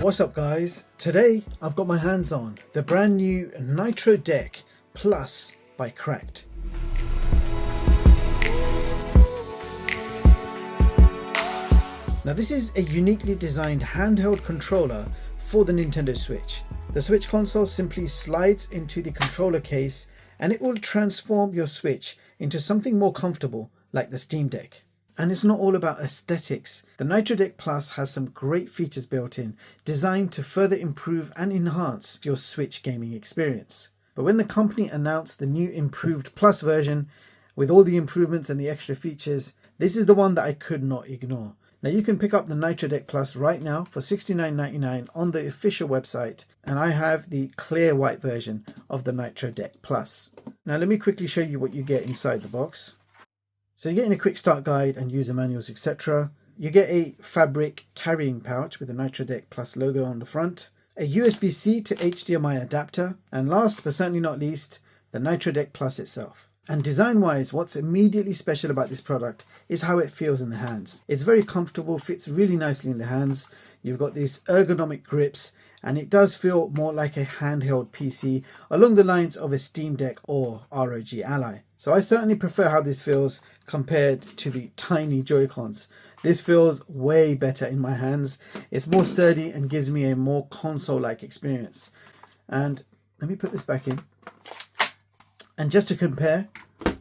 What's up guys? Today I've got my hands on the brand new Nitro Deck Plus by Cracked. Now this is a uniquely designed handheld controller for the Nintendo Switch. The Switch console simply slides into the controller case and it will transform your Switch into something more comfortable like the Steam Deck. And it's not all about aesthetics. The Nitro Deck Plus has some great features built in, designed to further improve and enhance your Switch gaming experience. But when the company announced the new improved Plus version, with all the improvements and the extra features, this is the one that I could not ignore. Now you can pick up the Nitro Deck Plus right now for $69.99 on the official website, and I have the clear white version of the Nitro Deck Plus. Now let me quickly show you what you get inside the box. So you're getting a quick start guide and user manuals, etc. You get a fabric carrying pouch with the Nitro Deck Plus logo on the front, a USB-C to HDMI adapter, and last but certainly not least, the Nitro Deck Plus itself. And design-wise, what's immediately special about this product is how it feels in the hands. It's very comfortable, fits really nicely in the hands. You've got these ergonomic grips, and it does feel more like a handheld PC along the lines of a Steam Deck or ROG Ally. So I certainly prefer how this feels compared to the tiny Joy-Cons. This feels way better in my hands. It's more sturdy and gives me a more console-like experience. And let me put this back in. And just to compare,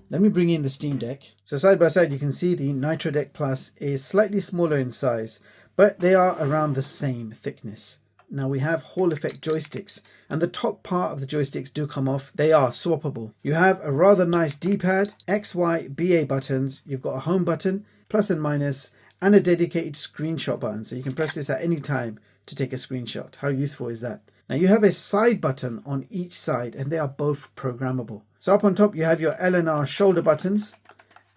let me bring in the Steam Deck. So side by side you can see the Nitro Deck Plus is slightly smaller in size, but they are around the same thickness. Now we have Hall effect joysticks, and the top part of the joysticks do come off. They are swappable. You have a rather nice D-pad, X, Y, BA buttons. You've got a home button, plus and minus, and a dedicated screenshot button. So you can press this at any time to take a screenshot. How useful is that? Now you have a side button on each side, and they are both programmable. So up on top you have your L and R shoulder buttons,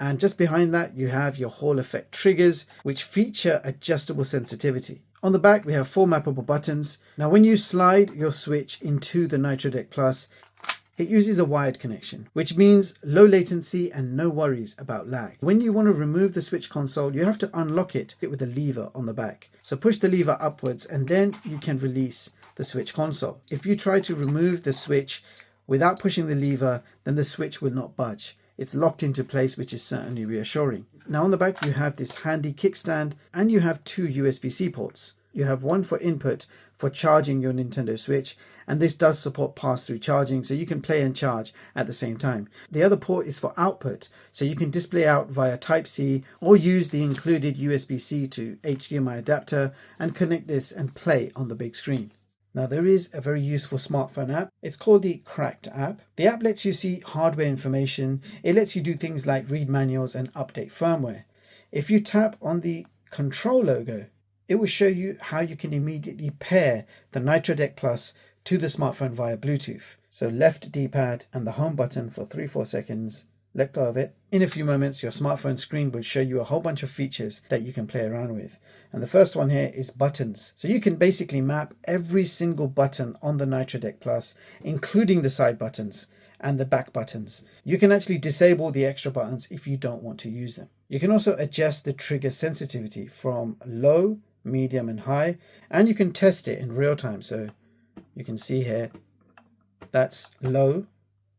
and just behind that you have your Hall effect triggers, which feature adjustable sensitivity. On the back we have 4 mappable buttons. Now when you slide your Switch into the Nitro Deck Plus, it uses a wired connection, which means low latency and no worries about lag. When you want to remove the Switch console, you have to unlock it with a lever on the back. So push the lever upwards and then you can release the Switch console. If you try to remove the Switch without pushing the lever, then the Switch will not budge. It's locked into place, which is certainly reassuring. Now on the back you have this handy kickstand, and you have 2 USB-C ports. You have one for input for charging your Nintendo Switch, and this does support pass-through charging, so you can play and charge at the same time. The other port is for output, so you can display out via Type-C or use the included USB-C to HDMI adapter and connect this and play on the big screen. Now there is a very useful smartphone app. It's called the Cracked app. The app lets you see hardware information. It lets you do things like read manuals and update firmware. If you tap on the control logo, it will show you how you can immediately pair the Nitro Deck Plus to the smartphone via Bluetooth. So left D-pad and the home button for 3-4 seconds. Let go of it. In a few moments, your smartphone screen will show you a whole bunch of features that you can play around with. And the first one here is buttons. So you can basically map every single button on the Nitro Deck Plus, including the side buttons and the back buttons. You can actually disable the extra buttons if you don't want to use them. You can also adjust the trigger sensitivity from low, medium and high, and you can test it in real time. So you can see here, that's low.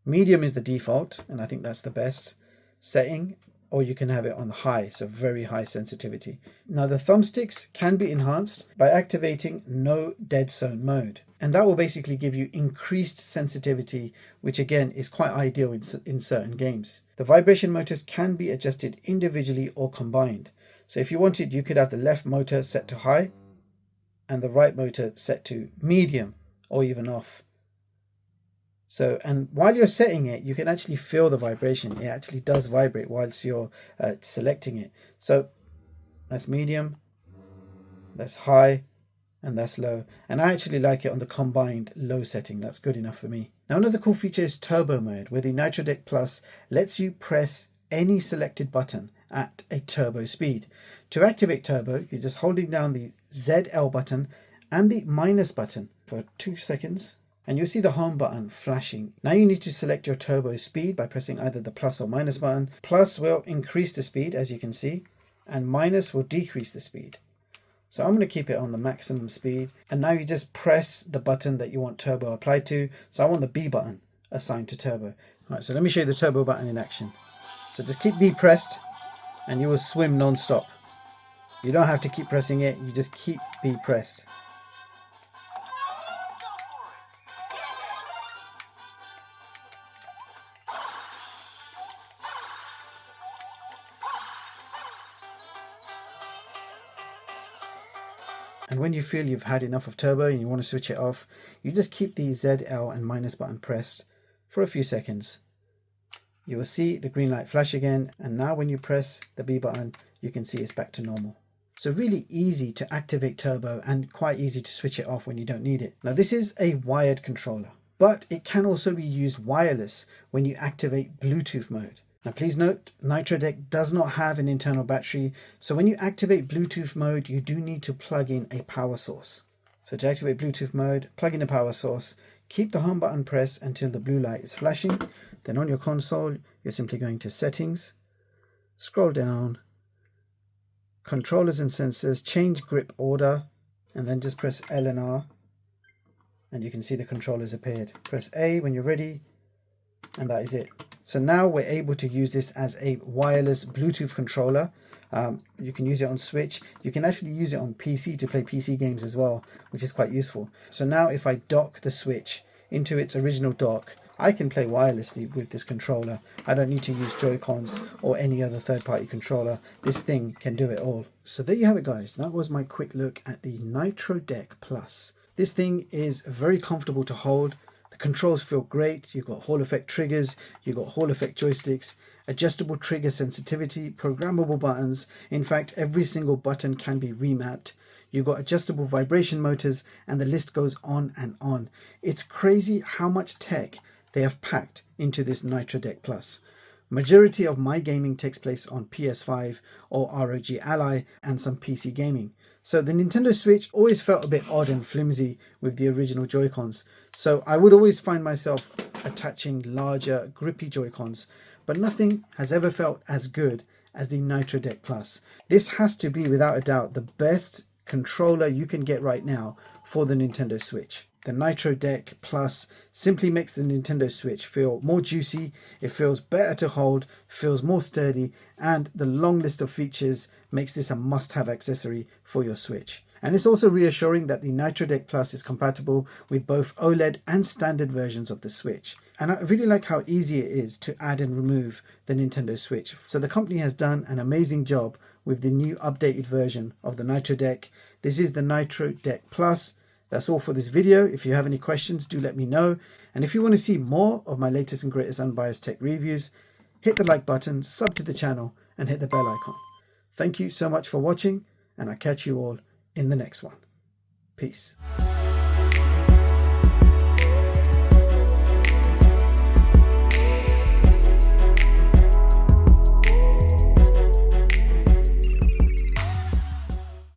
Medium is the default, and I think that's the best setting, or you can have it on high, so very high sensitivity. Now the thumbsticks can be enhanced by activating no Deadzone mode, and that will basically give you increased sensitivity, which again is quite ideal in certain games. The vibration motors can be adjusted individually or combined. So if you wanted, you could have the left motor set to high and the right motor set to medium or even off. So, and while you're setting it, you can actually feel the vibration. It actually does vibrate whilst you're selecting it. So that's medium, that's high, and that's low. And I actually like it on the combined low setting. That's good enough for me. Now another cool feature is turbo mode, where the Nitro Deck Plus lets you press any selected button at a turbo speed. To activate turbo, you're just holding down the ZL button and the minus button for 2 seconds. And you'll see the home button flashing. Now you need to select your turbo speed by pressing either the plus or minus button. Plus will increase the speed, as you can see, and minus will decrease the speed. So I'm going to keep it on the maximum speed. And now you just press the button that you want turbo applied to. So I want the B button assigned to turbo. All right, so let me show you the turbo button in action. So just keep B pressed and you will swim non-stop. You don't have to keep pressing it, you just keep B pressed. And when you feel you've had enough of turbo and you want to switch it off, you just keep the Z, L and minus button pressed for a few seconds. You will see the green light flash again, and now when you press the B button, you can see it's back to normal. So really easy to activate turbo and quite easy to switch it off when you don't need it. Now this is a wired controller, but it can also be used wireless when you activate Bluetooth mode. Now please note, Nitro Deck does not have an internal battery, so when you activate Bluetooth mode, you do need to plug in a power source. So to activate Bluetooth mode, plug in the power source, keep the home button pressed until the blue light is flashing. Then on your console, you're simply going to Settings, scroll down, Controllers and Sensors, change grip order, and then just press L and R, and you can see the controllers appeared. Press A when you're ready, and that is it. So now we're able to use this as a wireless Bluetooth controller. You can use it on Switch. You can actually use it on PC to play PC games as well, which is quite useful. So now if I dock the Switch into its original dock, I can play wirelessly with this controller. I don't need to use Joy-Cons or any other third-party controller. This thing can do it all. So there you have it, guys. That was my quick look at the Nitro Deck Plus. This thing is very comfortable to hold. The controls feel great. You've got Hall effect triggers, you've got Hall effect joysticks, adjustable trigger sensitivity, programmable buttons. In fact, every single button can be remapped. You've got adjustable vibration motors, and the list goes on and on. It's crazy how much tech they have packed into this Nitro Deck Plus. Majority of my gaming takes place on PS5 or ROG Ally and some PC gaming. So the Nintendo Switch always felt a bit odd and flimsy with the original Joy-Cons. So I would always find myself attaching larger, grippy Joy-Cons, but nothing has ever felt as good as the Nitro Deck Plus. This has to be, without a doubt, the best controller you can get right now for the Nintendo Switch. The Nitro Deck Plus simply makes the Nintendo Switch feel more juicy, it feels better to hold, feels more sturdy, and the long list of features makes this a must-have accessory for your Switch. And it's also reassuring that the Nitro Deck Plus is compatible with both OLED and standard versions of the Switch. And I really like how easy it is to add and remove the Nintendo Switch. So the company has done an amazing job with the new updated version of the Nitro Deck. This is the Nitro Deck Plus. That's all for this video. If you have any questions, do let me know. And if you want to see more of my latest and greatest unbiased tech reviews, hit the like button, sub to the channel, and hit the bell icon. Thank you so much for watching, and I'll catch you all in the next one. Peace.